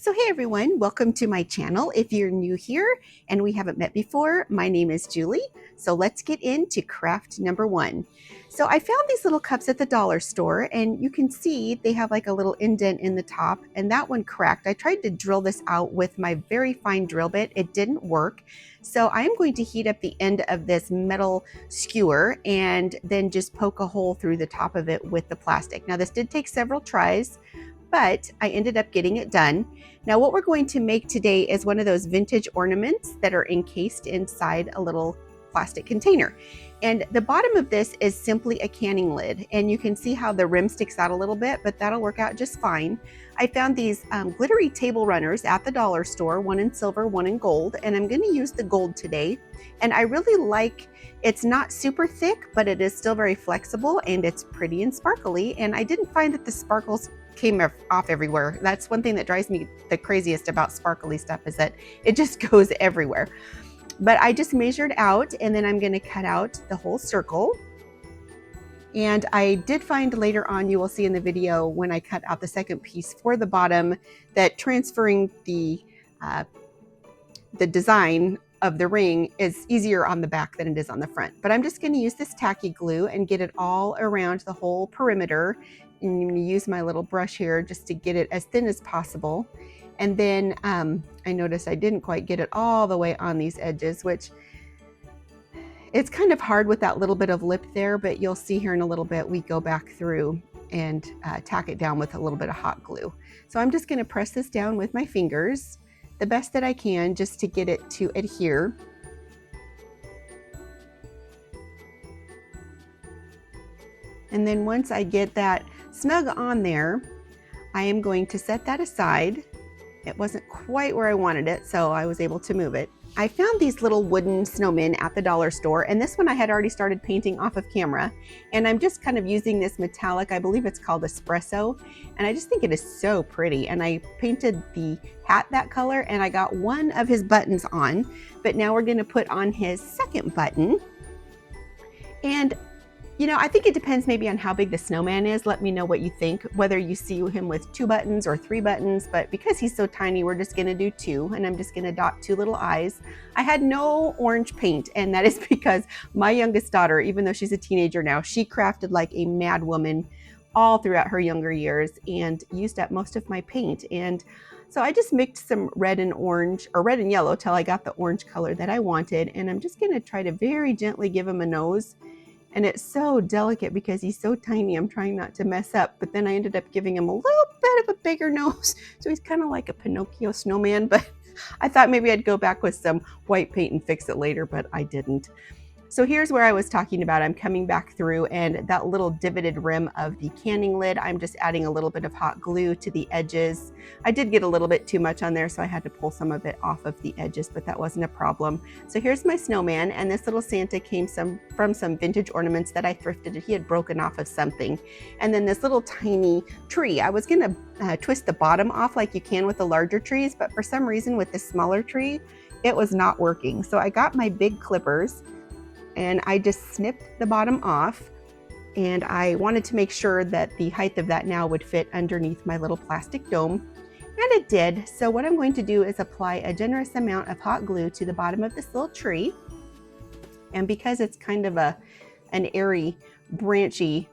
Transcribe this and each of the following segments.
So hey everyone, welcome to my channel. If you're new here and we haven't met before, my name is Julie. So let's get into craft number one. So I found these little cups at the dollar store and you can see they have like a little indent in the top and that one cracked. I tried to drill this out with my very fine drill bit. It didn't work. So I'm going to heat up the end of this metal skewer and then just poke a hole through the top of it with the plastic. Now this did take several tries, but I ended up getting it done. Now what we're going to make today is one of those vintage ornaments that are encased inside a little plastic container. And the bottom of this is simply a canning lid. And you can see how the rim sticks out a little bit, but that'll work out just fine. I found these glittery table runners at the dollar store, one in silver, one in gold, and I'm gonna use the gold today. And I really like, it's not super thick, but it is still very flexible and it's pretty and sparkly. And I didn't find that the sparkles came off everywhere. That's one thing that drives me the craziest about sparkly stuff, is that it just goes everywhere. But I just measured out and then I'm going to cut out the whole circle. And I did find later on, you will see in the video when I cut out the second piece for the bottom, that transferring the design of the ring is easier on the back than it is on the front. But I'm just going to use this tacky glue and get it all around the whole perimeter. And I'm going to use my little brush here just to get it as thin as possible. And then I noticed I didn't quite get it all the way on these edges, which it's kind of hard with that little bit of lip there, but you'll see here in a little bit, we go back through and tack it down with a little bit of hot glue. So I'm just going to press this down with my fingers the best that I can just to get it to adhere. And then once I get that snug on there, I am going to set that aside. It wasn't quite where I wanted it, so I was able to move it. I found these little wooden snowmen at the dollar store, and this one I had already started painting off of camera. And I'm just kind of using this metallic, I believe it's called espresso, and I just think it is so pretty. And I painted the hat that color, and I got one of his buttons on, but now we're gonna put on his second button. And you know, I think it depends maybe on how big the snowman is. Let me know what you think, whether you see him with 2 buttons or 3 buttons, but because he's so tiny, we're just gonna do 2, and I'm just gonna dot 2 little eyes. I had no orange paint, and that is because my youngest daughter, even though she's a teenager now, she crafted like a mad woman all throughout her younger years and used up most of my paint. And so I just mixed some red and orange, or red and yellow, till I got the orange color that I wanted. And I'm just gonna try to very gently give him a nose. And it's so delicate because he's so tiny. I'm trying not to mess up, but then I ended up giving him a little bit of a bigger nose. So he's kind of like a Pinocchio snowman, but I thought maybe I'd go back with some white paint and fix it later, but I didn't. So here's where I was talking about. I'm coming back through, and that little divoted rim of the canning lid, I'm just adding a little bit of hot glue to the edges. I did get a little bit too much on there, so I had to pull some of it off of the edges, but that wasn't a problem. So here's my snowman, and this little Santa came from some vintage ornaments that I thrifted. He had broken off of something. And then this little tiny tree. I was gonna twist the bottom off like you can with the larger trees, but for some reason with this smaller tree, it was not working. So I got my big clippers, and I just snipped the bottom off, and I wanted to make sure that the height of that now would fit underneath my little plastic dome, and it did. So what I'm going to do is apply a generous amount of hot glue to the bottom of this little tree. And because it's kind of an airy, branchy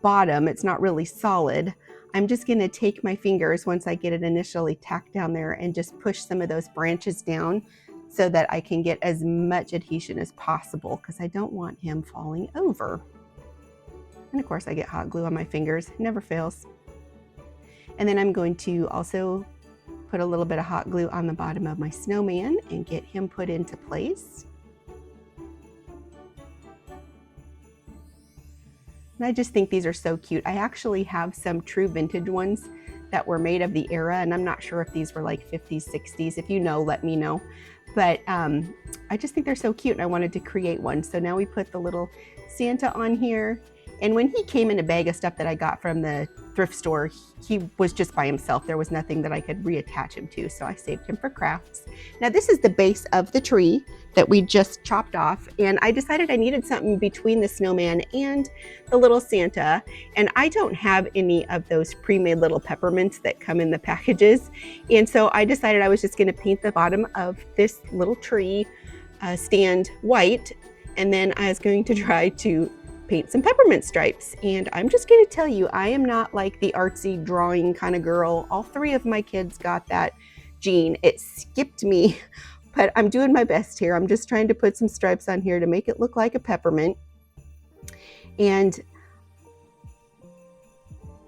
bottom, it's not really solid, I'm just gonna take my fingers once I get it initially tacked down there and just push some of those branches down so that I can get as much adhesion as possible, because I don't want him falling over. And of course I get hot glue on my fingers, never fails. And then I'm going to also put a little bit of hot glue on the bottom of my snowman and get him put into place. And I just think these are so cute. I actually have some true vintage ones that were made of the era, and I'm not sure if these were like 50s, 60s. If you know, let me know. But I just think they're so cute, and I wanted to create one. So now we put the little Santa on here. And when he came in a bag of stuff that I got from the thrift store, he was just by himself. There was nothing that I could reattach him to, so I saved him for crafts. Now this is the base of the tree that we just chopped off, and I decided I needed something between the snowman and the little Santa, and I don't have any of those pre-made little peppermints that come in the packages, and so I decided I was just going to paint the bottom of this little tree stand white, and then I was going to try to paint some peppermint stripes. And I'm just going to tell you, I am not like the artsy drawing kind of girl. All three of my kids got that gene. It skipped me, but I'm doing my best here. I'm just trying to put some stripes on here to make it look like a peppermint. And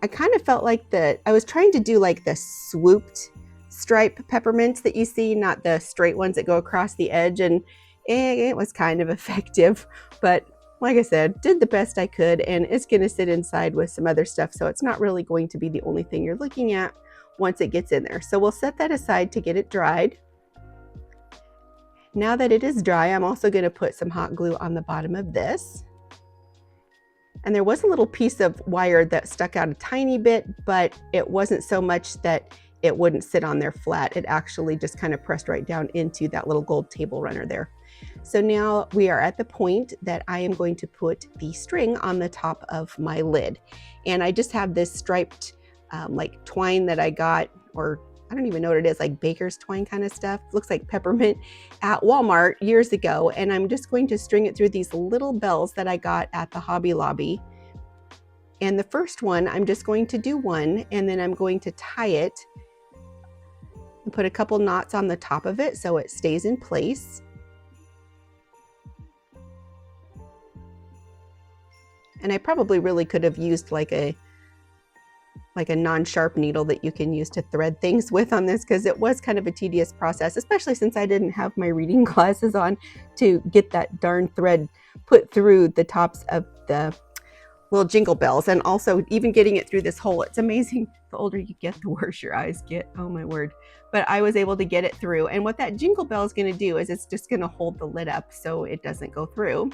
I kind of felt like I was trying to do like the swooped stripe peppermints that you see, not the straight ones that go across the edge. And it was kind of effective, but like I said, did the best I could, and it's going to sit inside with some other stuff, so it's not really going to be the only thing you're looking at once it gets in there. So we'll set that aside to get it dried. Now that it is dry, I'm also going to put some hot glue on the bottom of this. And there was a little piece of wire that stuck out a tiny bit, but it wasn't so much that it wouldn't sit on there flat. It actually just kind of pressed right down into that little gold table runner there. So now we are at the point that I am going to put the string on the top of my lid. And I just have this striped like twine that I got, or I don't even know what it is, like baker's twine kind of stuff. Looks like peppermint at Walmart years ago. And I'm just going to string it through these little bells that I got at the Hobby Lobby. And the first one, I'm just going to do one, and then I'm going to tie it and put a couple knots on the top of it so it stays in place. And I probably really could have used like a non-sharp needle that you can use to thread things with on this, because it was kind of a tedious process, especially since I didn't have my reading glasses on to get that darn thread put through the tops of the little jingle bells, and also even getting it through this hole. It's amazing. The older you get, the worse your eyes get. Oh my word. But I was able to get it through. And what that jingle bell is going to do is it's just going to hold the lid up so it doesn't go through.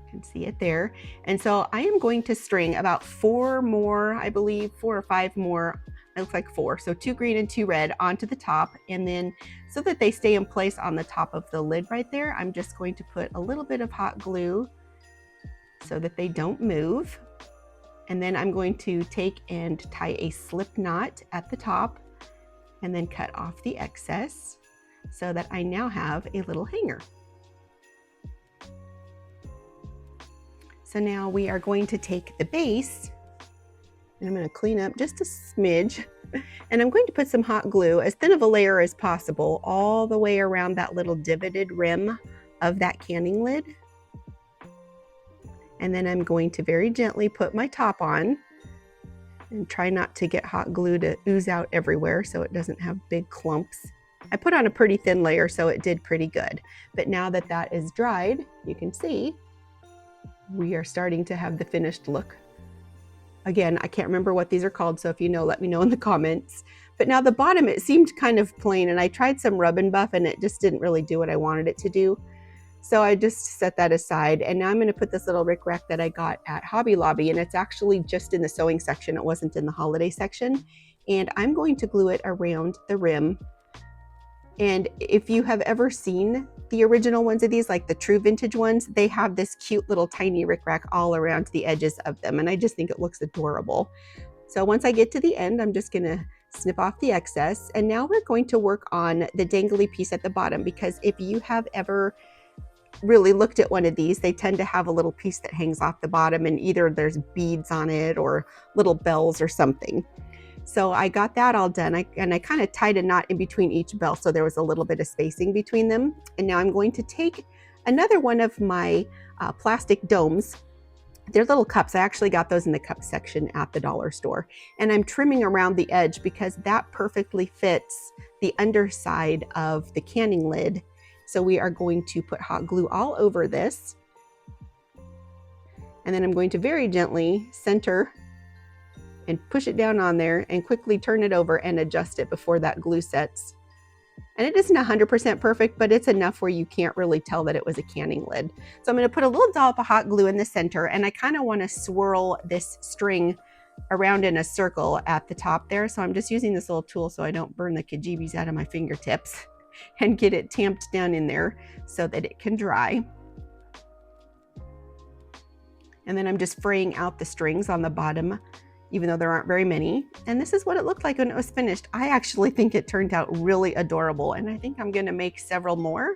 Can see it there. And so I am going to string about 4 more, I believe 4 or 5 more, it looks like 4, so 2 green and 2 red onto the top, and then so that they stay in place on the top of the lid right there, I'm just going to put a little bit of hot glue so that they don't move. And then I'm going to take and tie a slip knot at the top and then cut off the excess so that I now have a little hanger. So now we are going to take the base, and I'm going to clean up just a smidge, and I'm going to put some hot glue, as thin of a layer as possible, all the way around that little divoted rim of that canning lid. And then I'm going to very gently put my top on and try not to get hot glue to ooze out everywhere so it doesn't have big clumps. I put on a pretty thin layer, so it did pretty good. But now that that is dried, you can see we are starting to have the finished look. Again, I can't remember what these are called, so if you know, let me know in the comments. But now the bottom, it seemed kind of plain, and I tried some Rub and Buff and it just didn't really do what I wanted it to do. So I just set that aside, and now I'm going to put this little rickrack that I got at Hobby Lobby, and it's actually just in the sewing section. It wasn't in the holiday section. And I'm going to glue it around the rim. And if you have ever seen the original ones of these, like the true vintage ones, they have this cute little tiny rickrack all around the edges of them. And I just think it looks adorable. So once I get to the end, I'm just gonna snip off the excess. And now we're going to work on the dangly piece at the bottom, because if you have ever really looked at one of these, they tend to have a little piece that hangs off the bottom, and either there's beads on it or little bells or something. So I got that all done, and I kind of tied a knot in between each bell so there was a little bit of spacing between them. And now I'm going to take another one of my plastic domes. They're little cups. I actually got those in the cup section at the dollar store. And I'm trimming around the edge because that perfectly fits the underside of the canning lid. So we are going to put hot glue all over this. And then I'm going to very gently center and push it down on there and quickly turn it over and adjust it before that glue sets. And it isn't 100% perfect, but it's enough where you can't really tell that it was a canning lid. So I'm going to put a little dollop of hot glue in the center, and I kind of want to swirl this string around in a circle at the top there. So I'm just using this little tool so I don't burn the kajibis out of my fingertips and get it tamped down in there so that it can dry. And then I'm just fraying out the strings on the bottom, even though there aren't very many. And this is what it looked like when it was finished. I actually think it turned out really adorable, and I think I'm gonna make several more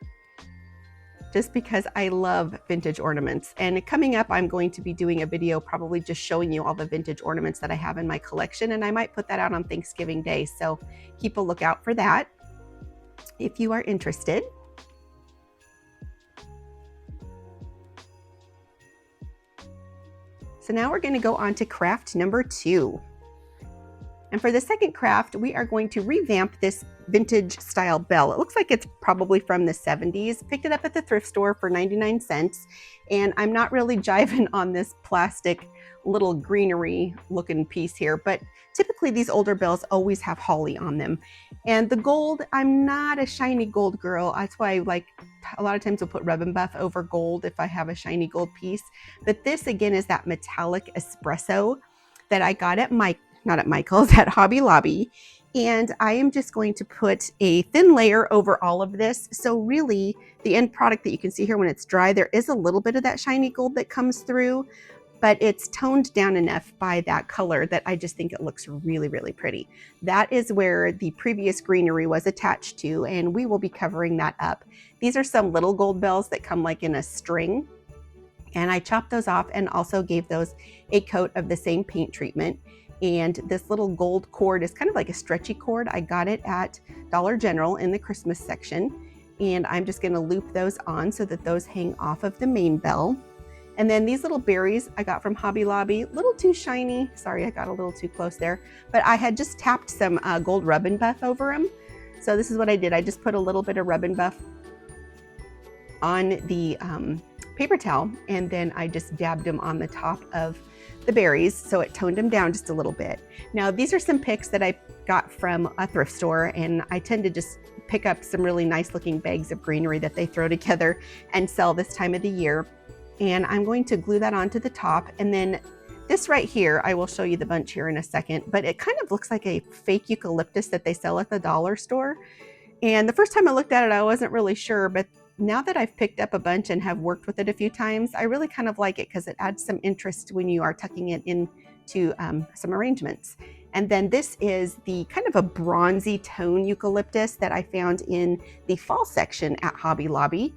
just because I love vintage ornaments. And coming up, I'm going to be doing a video probably just showing you all the vintage ornaments that I have in my collection, and I might put that out on Thanksgiving Day, so keep a lookout for that if you are interested. So now we're going to go on to craft number 2. And for the second craft, we are going to revamp this vintage style bell. It looks like it's probably from the 70s. Picked it up at the thrift store for 99 cents. And I'm not really jiving on this plastic little greenery looking piece here, but typically these older bells always have holly on them. And the gold, I'm not a shiny gold girl. That's why I like a lot of times I'll put rub and buff over gold if I have a shiny gold piece. But this again is that metallic espresso that I got at not at Michael's, at Hobby Lobby. And I am just going to put a thin layer over all of this. So really the end product that you can see here when it's dry, there is a little bit of that shiny gold that comes through, but it's toned down enough by that color that I just think it looks really, really pretty. That is where the previous greenery was attached to, and we will be covering that up. These are some little gold bells that come like in a string, and I chopped those off and also gave those a coat of the same paint treatment. And this little gold cord is kind of like a stretchy cord. I got it at Dollar General in the Christmas section, and I'm just gonna loop those on so that those hang off of the main bell. And then these little berries I got from Hobby Lobby, a little too shiny. Sorry, I got a little too close there, but I had just tapped some gold rub and buff over them. So this is what I did. I just put a little bit of rub and buff on the paper towel, and then I just dabbed them on the top of the berries, so it toned them down just a little bit. Now these are some picks that I got from a thrift store, and I tend to just pick up some really nice looking bags of greenery that they throw together and sell this time of the year. And I'm going to glue that onto the top, and then this right here, I will show you the bunch here in a second, but it kind of looks like a fake eucalyptus that they sell at the dollar store. And the first time I looked at it, I wasn't really sure, but now that I've picked up a bunch and have worked with it a few times, I really kind of like it because it adds some interest when you are tucking it into some arrangements. And then this is the kind of a bronzy tone eucalyptus that I found in the fall section at Hobby Lobby.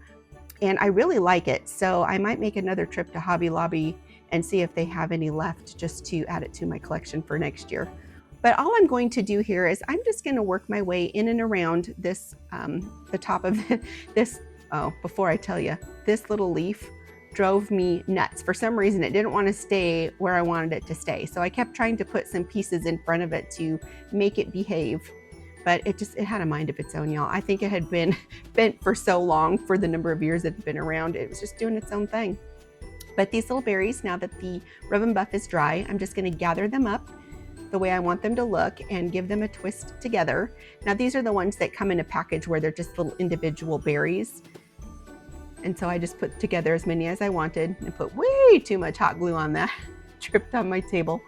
And I really like it. So I might make another trip to Hobby Lobby and see if they have any left just to add it to my collection for next year. But all I'm going to do here is I'm just going to work my way in and around this, the top of this. Oh, before I tell you, this little leaf drove me nuts. For some reason, it didn't want to stay where I wanted it to stay. So I kept trying to put some pieces in front of it to make it behave. But it had a mind of its own, y'all. I think it had been bent for so long for the number of years it had been around. It was just doing its own thing. But these little berries, now that the rub and buff is dry, I'm just going to gather them up the way I want them to look and give them a twist together. Now these are the ones that come in a package where they're just little individual berries. And so I just put together as many as I wanted and put way too much hot glue on that, tripped on my table.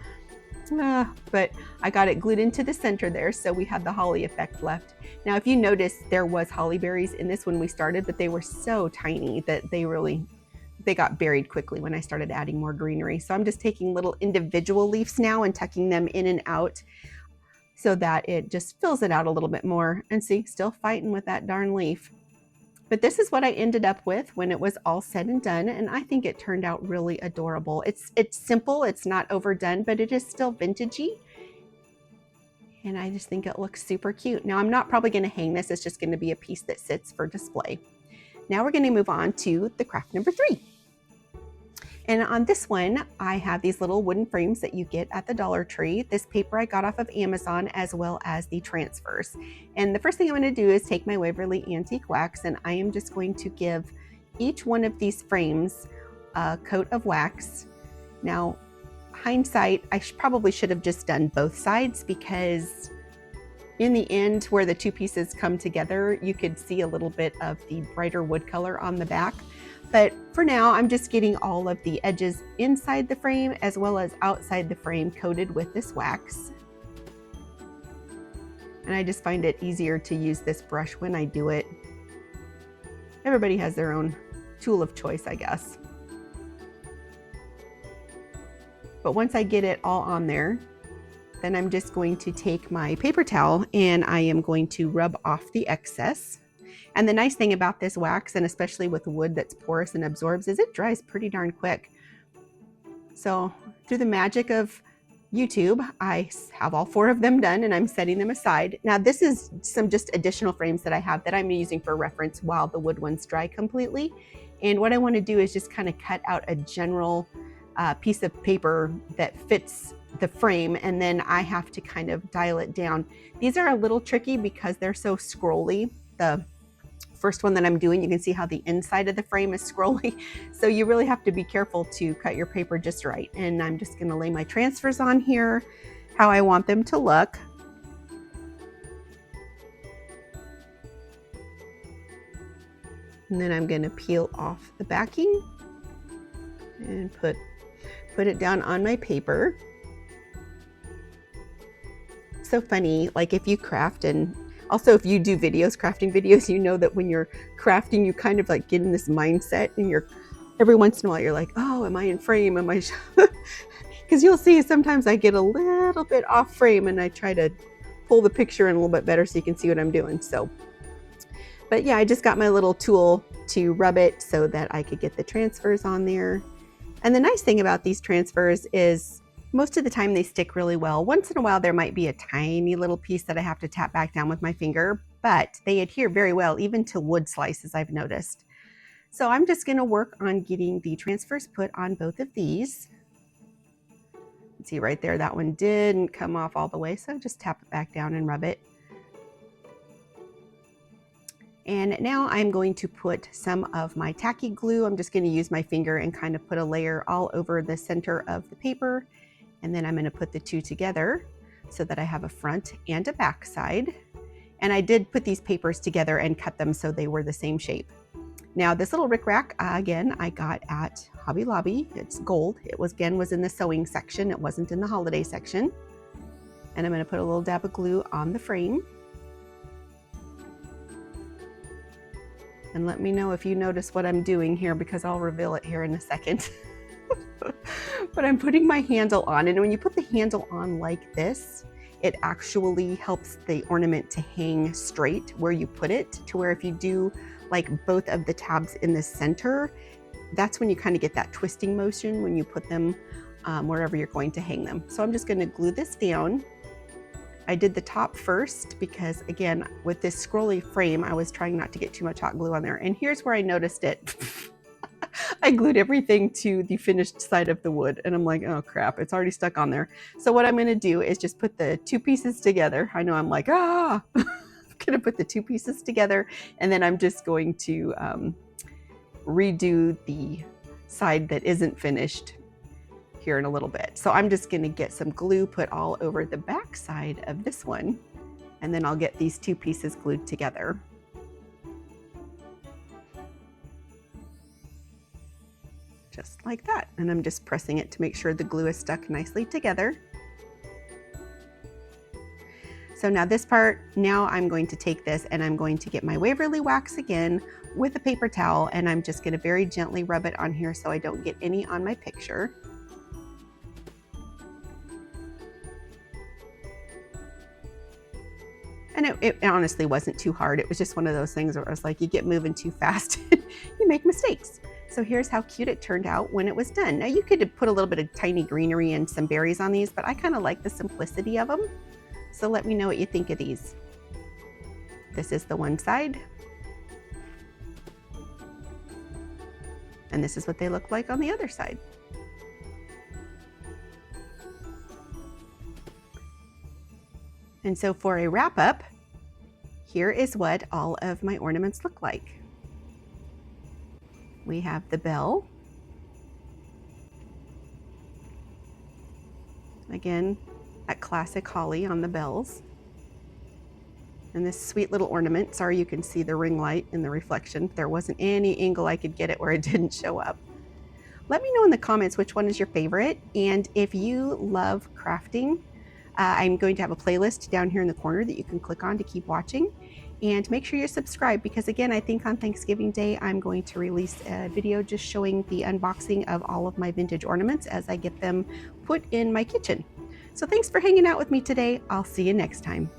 But I got it glued into the center there, so we had the holly effect left. Now, if you notice, there was holly berries in this when we started, but they were so tiny that they got buried quickly when I started adding more greenery. So I'm just taking little individual leaves now and tucking them in and out so that it just fills it out a little bit more. And see, still fighting with that darn leaf. But this is what I ended up with when it was all said and done, and I think it turned out really adorable. It's simple, it's not overdone, but it is still vintagey. And I just think it looks super cute. Now I'm not probably gonna hang this, it's just gonna be a piece that sits for display. Now we're gonna move on to the craft number 3. And on this one, I have these little wooden frames that you get at the Dollar Tree. This paper I got off of Amazon, as well as the transfers. And the first thing I'm going to do is take my Waverly Antique Wax, and I am just going to give each one of these frames a coat of wax. Now, hindsight, I probably should have just done both sides, because in the end, where the two pieces come together, you could see a little bit of the brighter wood color on the back. But for now, I'm just getting all of the edges inside the frame as well as outside the frame coated with this wax. And I just find it easier to use this brush when I do it. Everybody has their own tool of choice, I guess. But once I get it all on there, then I'm just going to take my paper towel and I am going to rub off the excess. And the nice thing about this wax, and especially with wood that's porous and absorbs, is it dries pretty darn quick. So through the magic of YouTube, I have all 4 of them done and I'm setting them aside. Now this is some just additional frames that I have that I'm using for reference while the wood ones dry completely. And what I want to do is just kind of cut out a general piece of paper that fits the frame, and then I have to kind of dial it down. These are a little tricky because they're so scrolly. The first one that I'm doing, you can see how the inside of the frame is scrolly. So you really have to be careful to cut your paper just right. And I'm just going to lay my transfers on here, how I want them to look. And then I'm going to peel off the backing and put it down on my paper. So funny, like if you craft, and also if you do videos, crafting videos, you know that when you're crafting, you kind of like get in this mindset and you're every once in a while you're like, oh, am I in frame? Am I? Because you'll see sometimes I get a little bit off frame and I try to pull the picture in a little bit better so you can see what I'm doing. So, but yeah, I just got my little tool to rub it so that I could get the transfers on there. And the nice thing about these transfers is most of the time they stick really well. Once in a while there might be a tiny little piece that I have to tap back down with my finger, but they adhere very well even to wood slices, I've noticed. So I'm just going to work on getting the transfers put on both of these. See right there, that one didn't come off all the way, so just tap it back down and rub it. And now I'm going to put some of my tacky glue. I'm just going to use my finger and kind of put a layer all over the center of the paper. And then I'm going to put the 2 together so that I have a front and a back side. And I did put these papers together and cut them so they were the same shape. Now this little rickrack, again, I got at Hobby Lobby. It's gold. It was in the sewing section. It wasn't in the holiday section. And I'm going to put a little dab of glue on the frame. And let me know if you notice what I'm doing here, because I'll reveal it here in a second. But I'm putting my handle on, and when you put the handle on like this, it actually helps the ornament to hang straight where you put it, to where if you do like both of the tabs in the center, that's when you kind of get that twisting motion when you put them wherever you're going to hang them. So I'm just going to glue this down. I did the top first because, again, with this scrolly frame, I was trying not to get too much hot glue on there. And here's where I noticed it. I glued everything to the finished side of the wood, and I'm like, oh crap, it's already stuck on there. So what I'm going to do is just put the 2 pieces together. I know I'm like, I'm going to put the 2 pieces together, and then I'm just going to redo the side that isn't finished here in a little bit. So I'm just going to get some glue put all over the back side of this one, and then I'll get these 2 pieces glued together. Just like that. And I'm just pressing it to make sure the glue is stuck nicely together. So now this part, now I'm going to take this and I'm going to get my Waverly wax again with a paper towel, and I'm just going to very gently rub it on here so I don't get any on my picture. And it honestly wasn't too hard. It was just one of those things where I was like, you get moving too fast, you make mistakes. So here's how cute it turned out when it was done. Now you could put a little bit of tiny greenery and some berries on these, but I kind of like the simplicity of them. So let me know what you think of these. This is the one side. And this is what they look like on the other side. And so for a wrap up, here is what all of my ornaments look like. We have the bell. Again, that classic holly on the bells. And this sweet little ornament. Sorry, you can see the ring light in the reflection. There wasn't any angle I could get it where it didn't show up. Let me know in the comments which one is your favorite, and if you love crafting, I'm going to have a playlist down here in the corner that you can click on to keep watching. And make sure you're subscribed, because again, I think on Thanksgiving Day, I'm going to release a video just showing the unboxing of all of my vintage ornaments as I get them put in my kitchen. So thanks for hanging out with me today. I'll see you next time.